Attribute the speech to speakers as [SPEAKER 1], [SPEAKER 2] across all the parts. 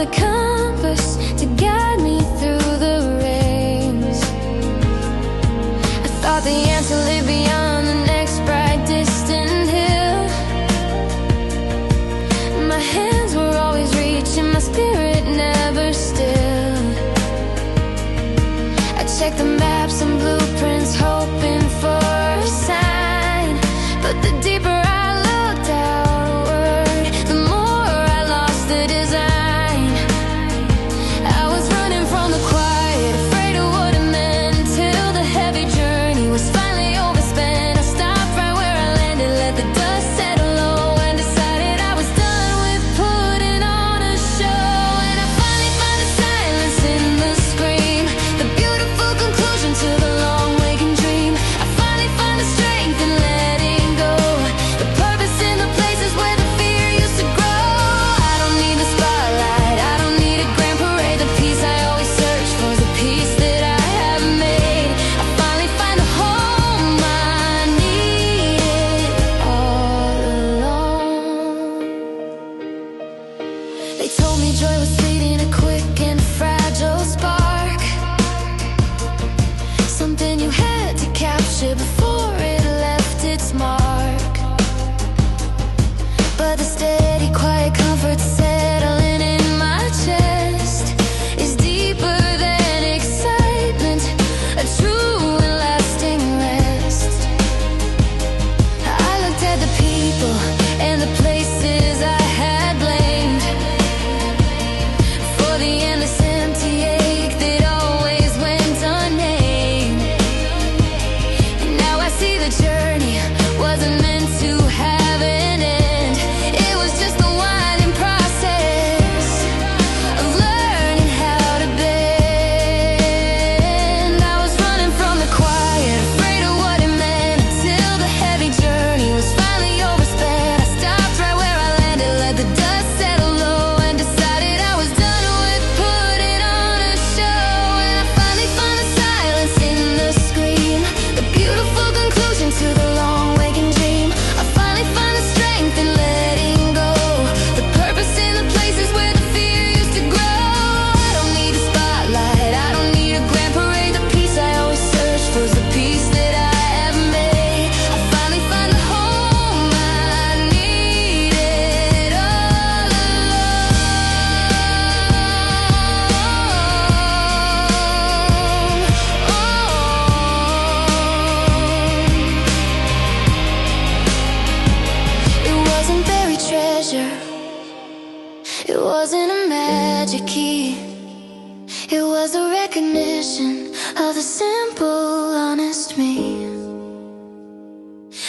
[SPEAKER 1] the compass to guide me through the rains. I thought the answer lay beyond the next bright distant hill. My hands were always reaching, my spirit never still. I checked the maps and blueprints, hoping for a sign, but the deeper I looked outward, the more I lost the design. I was running from the quiet, afraid of what it meant, until the heavy journey was finally overspent. I stopped right where I landed, let the dust settle low, and decided I was done with putting on a show. And I finally found the silence in the scream, the beautiful conclusion to the long waking dream. I finally found the strength in letting go, the purpose in the places where the fear used to grow. I don't need the spotlight, I don't need a grand parade. The peace I always search for is the peace that I have made. I finally find the home I needed all along. They told me joy was fleeting, a quick and fragile spark, something you had to capture before it left its mark. But the steady, quiet comfort settling in my chest is deeper than excitement, a true and lasting rest. I looked at the people and the places I had blamed for the endless empty ache that always went unnamed. And now I see the journey wasn't meant to have an end. It was just the winding process of learning how to bend. I was running from the quiet, afraid of what it meant, until the heavy journey was finally overspent. I stopped right where I landed, let the dust settle low, and decided I was done with putting on a show. And I finally found the silence in the scream, the beautiful conclusion to the long waking dream. I finally find the strength in letting go, the purpose in the places where the fear used to grow. I don't need a spotlight, I don't need a grand parade. The peace I always search for is the peace that I have made. I finally find the home I needed all along. It wasn't buried treasure, it wasn't a magic key, it was a recognition of the simple, honest me.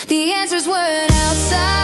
[SPEAKER 1] The answers weren't outside,